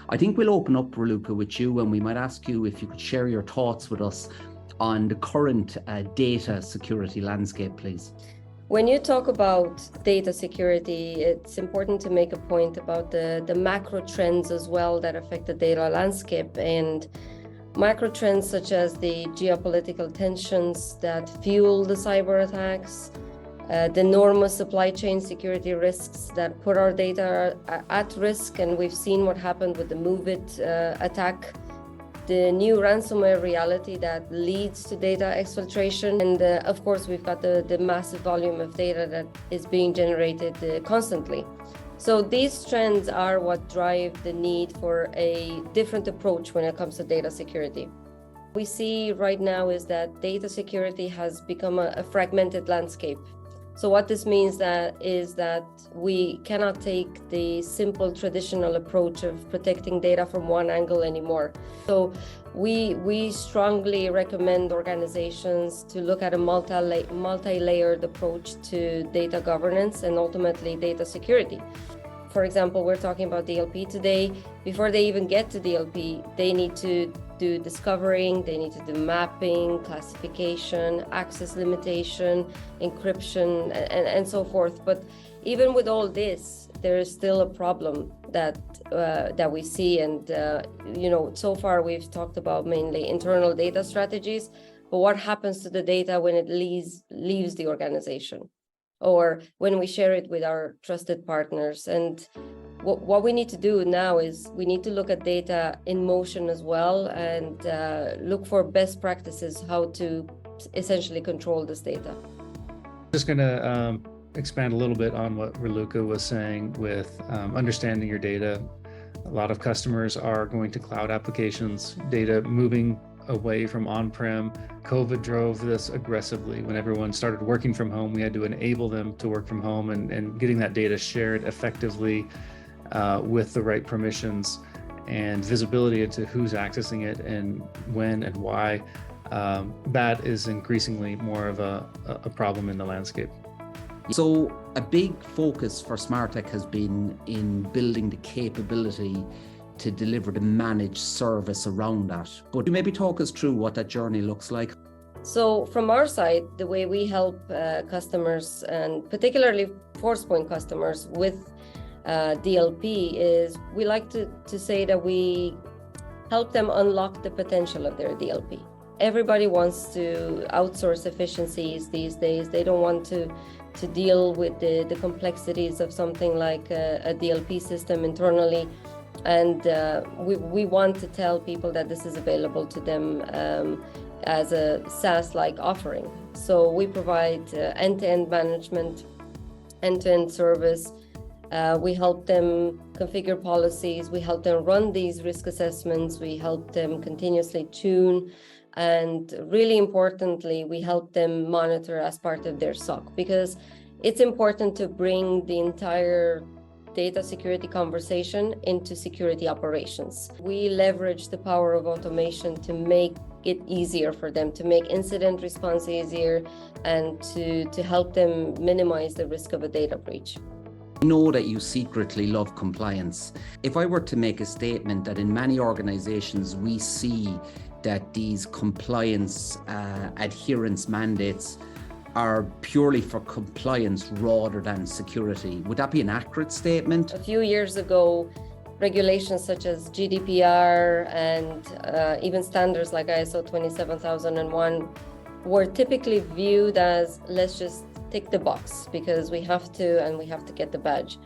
I think we'll open up, Raluca, with you, and we might ask you if you could share your thoughts with us on the current data security landscape, please. When you talk about data security, it's important to make a point about the macro trends as well that affect the data landscape, and macro trends such as the geopolitical tensions that fuel the cyber attacks, the enormous supply chain security risks that put our data at risk, and we've seen what happened with the MoveIt attack, the new ransomware reality that leads to data exfiltration, and of course we've got the massive volume of data that is being generated constantly. So these trends are what drive the need for a different approach when it comes to data security. We see right now is that data security has become a fragmented landscape. So what this means is that we cannot take the simple traditional approach of protecting data from one angle anymore. So we strongly recommend organizations to look at a multi-layered approach to data governance and ultimately data security. For example, we're talking about DLP today. Before they even get to DLP, they need to do discovering, they need to do mapping, classification, access limitation, encryption, and so forth. But even with all this, there is still a problem that we see. And so far we've talked about mainly internal data strategies, but what happens to the data when it leaves the organization, or when we share it with our trusted partners? And what we need to do now is we need to look at data in motion as well, and look for best practices how to essentially control this data. Just going to expand a little bit on what Raluca was saying with understanding your data. A lot of customers are going to cloud applications, data moving away from on-prem. COVID drove this aggressively. When everyone started working from home, we had to enable them to work from home, and getting that data shared effectively with the right permissions and visibility into who's accessing it and when and why, that is increasingly more of a problem in the landscape. So a big focus for Smartech has been in building the capability to deliver the managed service around that. But you maybe talk us through what that journey looks like. So from our side, the way we help customers, and particularly Forcepoint customers with DLP, is we like to say that we help them unlock the potential of their DLP. Everybody wants to outsource efficiencies these days. They don't want to deal with the complexities of something like a DLP system internally. And we want to tell people that this is available to them as a SaaS-like offering. So we provide end-to-end management, end-to-end service. We help them configure policies. We help them run these risk assessments. We help them continuously tune. And really importantly, we help them monitor as part of their SOC, because it's important to bring the entire data security conversation into security operations. We leverage the power of automation to make it easier for them, to make incident response easier, and to help them minimize the risk of a data breach. I know that you secretly love compliance. If I were to make a statement that in many organizations we see that these compliance adherence mandates are purely for compliance rather than security, would that be an accurate statement? A few years ago, regulations such as GDPR and even standards like ISO 27001 were typically viewed as, let's just tick the box because we have to, and we have to get the badge.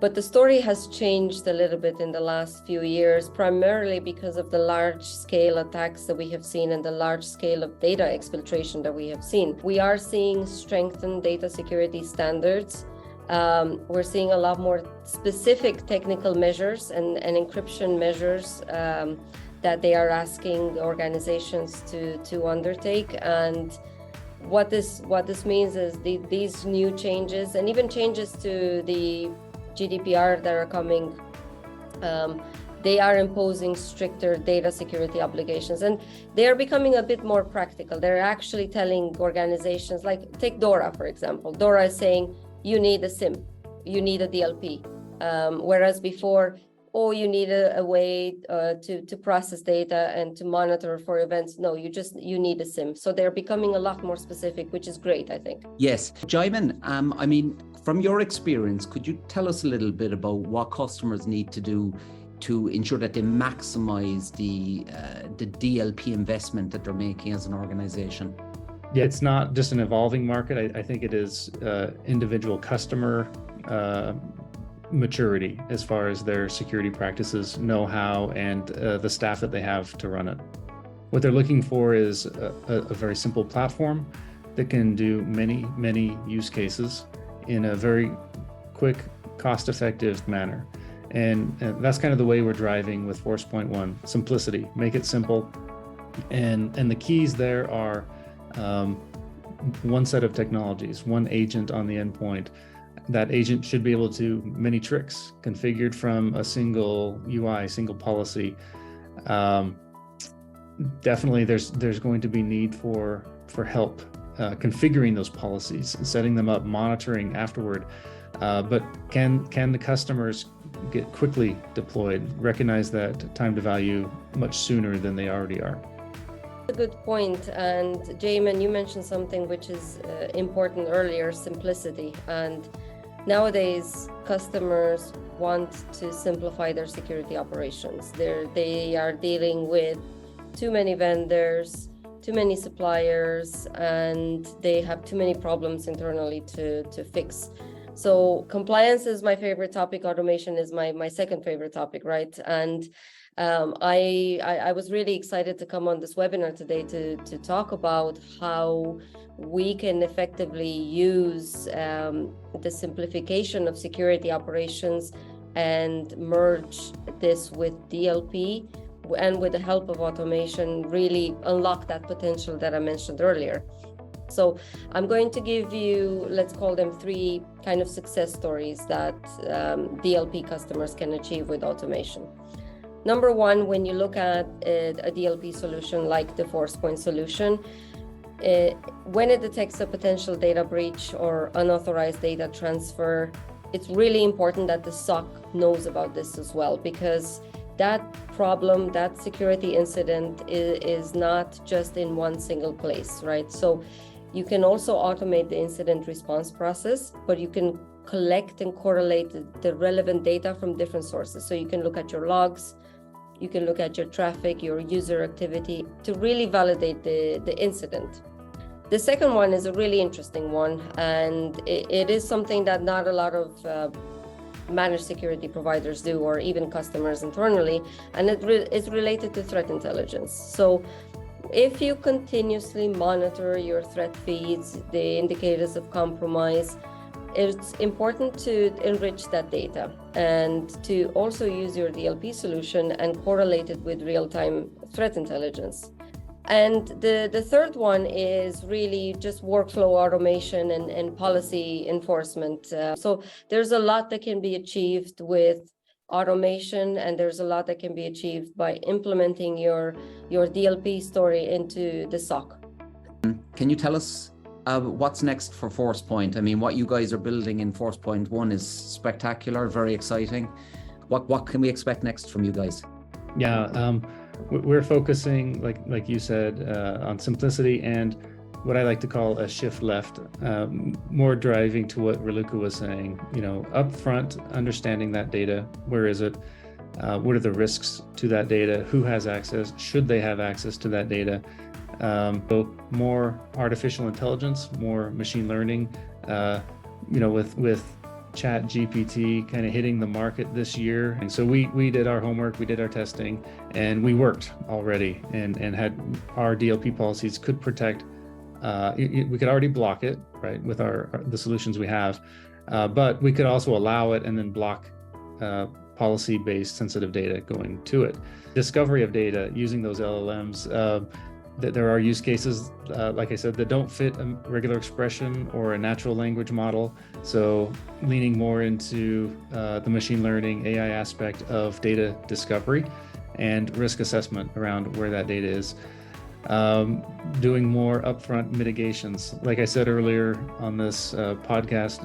But the story has changed a little bit in the last few years, primarily because of the large-scale attacks that we have seen and the large scale of data exfiltration that we have seen. We are seeing strengthened data security standards. We're seeing a lot more specific technical measures and encryption measures that they are asking organizations to undertake. And what this means is these new changes, and even changes to the GDPR that are coming, they are imposing stricter data security obligations, and they are becoming a bit more practical. They're actually telling organizations, like take DORA, for example. DORA is saying you need a SIM, you need a DLP. Whereas before, oh, you need a way to process data and to monitor for events. No, you need a SIM. So they're becoming a lot more specific, which is great, I think. Yes. Jaimin, I mean, from your experience, could you tell us a little bit about what customers need to do to ensure that they maximize the DLP investment that they're making as an organization? Yeah, it's not just an evolving market. I think it is individual customer maturity as far as their security practices, know-how, and the staff that they have to run it. What they're looking for is a very simple platform that can do many use cases in a very quick, cost-effective manner. And that's kind of the way we're driving with Forcepoint One: simplicity, make it simple. And the keys there are one set of technologies, one agent on the endpoint. That agent should be able to do many tricks configured from a single UI, single policy. Definitely there's going to be need for help configuring those policies, setting them up, monitoring afterward. But can the customers get quickly deployed, recognize that time to value much sooner than they already are? A good point. And Jaimin, you mentioned something which is important earlier: simplicity. And nowadays, customers want to simplify their security operations. They are dealing with too many vendors, too many suppliers, and they have too many problems internally to fix. So compliance is my favorite topic. Automation is my second favorite topic, right? And I was really excited to come on this webinar today to talk about how we can effectively use the simplification of security operations and merge this with DLP, and with the help of automation, really unlock that potential that I mentioned earlier. So I'm going to give you, let's call them 3 kind of success stories that DLP customers can achieve with automation. Number 1, when you look at a DLP solution like the Forcepoint solution, when it detects a potential data breach or unauthorized data transfer, it's really important that the SOC knows about this as well, because that problem, that security incident is not just in one single place, right? So you can also automate the incident response process, but you can collect and correlate the relevant data from different sources. So you can look at your logs, you can look at your traffic, your user activity, to really validate the incident. The second one is a really interesting one, and it is something that not a lot of managed security providers do, or even customers internally, and it is related to threat intelligence. So if you continuously monitor your threat feeds, the indicators of compromise, it's important to enrich that data and to also use your DLP solution and correlate it with real-time threat intelligence. And the third one is really just workflow automation and policy enforcement. So there's a lot that can be achieved with automation, and there's a lot that can be achieved by implementing your DLP story into the SOC. Can you tell us what's next for Forcepoint? I mean, what you guys are building in Forcepoint One is spectacular, very exciting. What can we expect next from you guys? Yeah, we're focusing, like you said, on simplicity and what I like to call a shift left, more driving to what Raluca was saying. You know, upfront understanding that data. Where is it? What are the risks to that data? Who has access? Should they have access to that data? So more artificial intelligence, more machine learning. You know, with Chat GPT kind of hitting the market this year. And so we did our homework, we did our testing, and we worked already and had our DLP policies could protect, we could already block it, right, with the solutions we have, but we could also allow it and then block policy-based sensitive data going to it. Discovery of data using those LLMs, that there are use cases, like I said, that don't fit a regular expression or a natural language model. So leaning more into the machine learning AI aspect of data discovery and risk assessment around where that data is. Doing more upfront mitigations. Like I said earlier on this podcast,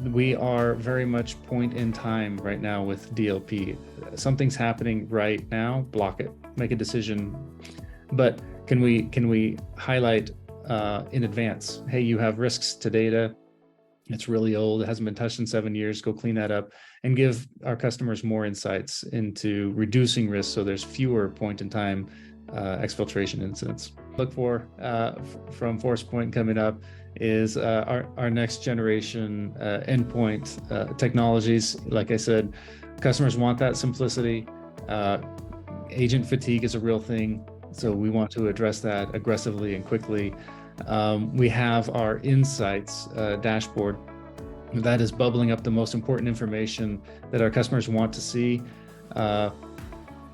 We are very much point in time right now with DLP. Something's happening right now, block it, make a decision. But can we highlight in advance, hey, you have risks to data, it's really old, it hasn't been touched in 7 years, go clean that up, and give our customers more insights into reducing risk so there's fewer point in time exfiltration incidents. Look for from Forcepoint coming up is our next generation endpoint technologies. Like I said, customers want that simplicity. Agent fatigue is a real thing, so we want to address that aggressively and quickly. We have our insights dashboard that is bubbling up the most important information that our customers want to see.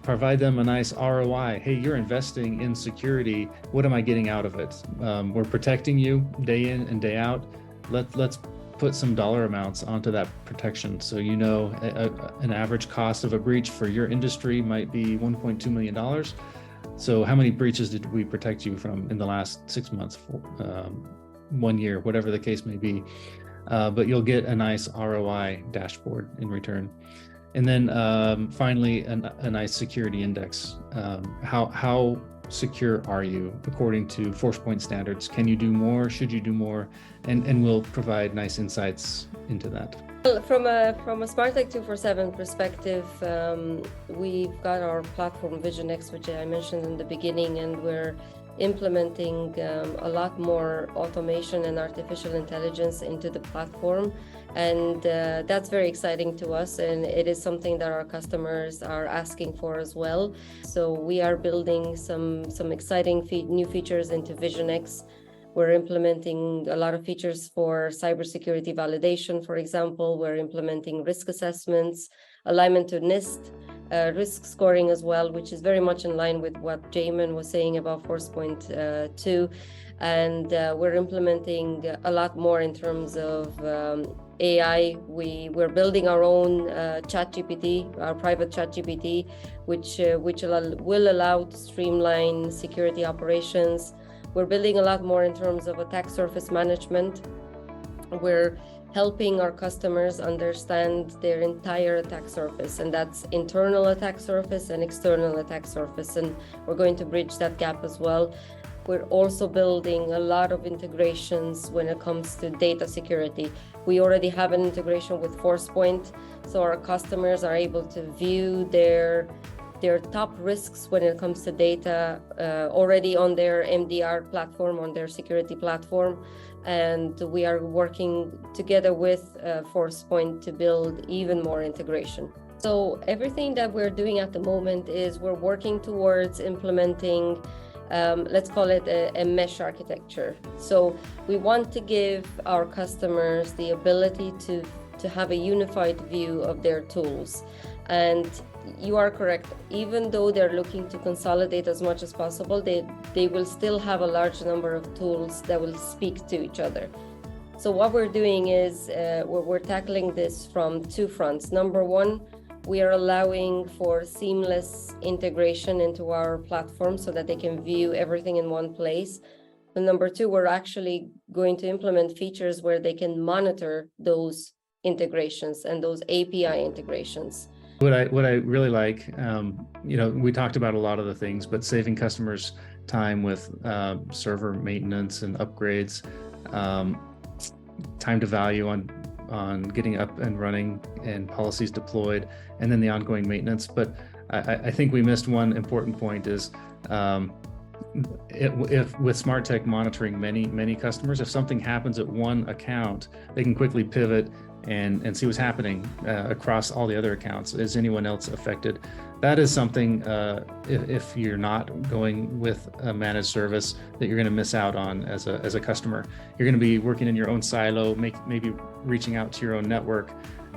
Provide them a nice ROI. Hey, you're investing in security. What am I getting out of it? We're protecting you day in and day out. Let's put some dollar amounts onto that protection. So you know an average cost of a breach for your industry might be $1.2 million. So how many breaches did we protect you from in the last 6 months, 1 year, whatever the case may be? But you'll get a nice ROI dashboard in return. And then finally, a nice security index. How secure are you according to Forcepoint standards? Can you do more? Should you do more? And we'll provide nice insights into that. Well, from a SmartTech 247 perspective, we've got our platform VisionX, which I mentioned in the beginning, and we're implementing a lot more automation and artificial intelligence into the platform. And that's very exciting to us, and it is something that our customers are asking for as well. So we are building some exciting new features into VisionX. We're implementing a lot of features for cybersecurity validation, for example. We're implementing risk assessments, alignment to NIST, risk scoring as well, which is very much in line with what Jamin was saying about Forcepoint 2. And we're implementing a lot more in terms of AI. We're building our own ChatGPT, our private ChatGPT, which will allow to streamline security operations. We're building a lot more in terms of attack surface management. We're helping our customers understand their entire attack surface, and that's internal attack surface and external attack surface, and we're going to bridge that gap as well. We're also building a lot of integrations when it comes to data security. We already have an integration with Forcepoint, so our customers are able to view their top risks when it comes to data already on their MDR platform, on their security platform. And we are working together with Forcepoint to build even more integration. So everything that we're doing at the moment is we're working towards implementing, let's call it a mesh architecture. So we want to give our customers the ability to have a unified view of their tools. And you are correct, even though they're looking to consolidate as much as possible, they will still have a large number of tools that will speak to each other. So what we're doing is we're tackling this from two fronts. Number one, we are allowing for seamless integration into our platform so that they can view everything in one place. And number two, we're actually going to implement features where they can monitor those integrations and those API integrations. What I really like, we talked about a lot of the things, but saving customers time with server maintenance and upgrades, time to value on getting up and running and policies deployed, and then the ongoing maintenance. But I think we missed one important point is if with SmartTech monitoring many customers, if something happens at one account, they can quickly pivot and see what's happening across all the other accounts. Is anyone else affected? That is something, if you're not going with a managed service, that you're going to miss out on as a customer. You're going to be working in your own silo, maybe reaching out to your own network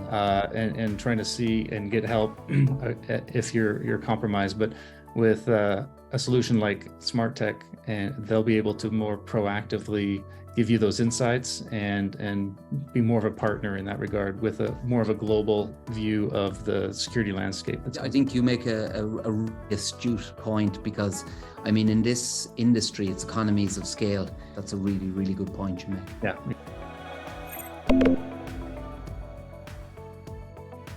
and trying to see and get help if you're compromised. But with a solution like SmartTech, and they'll be able to more proactively give you those insights and be more of a partner in that regard with a more of a global view of the security landscape. I think you make a really astute point, because I mean, in this industry, it's economies of scale. That's a really, really good point you make. Yeah.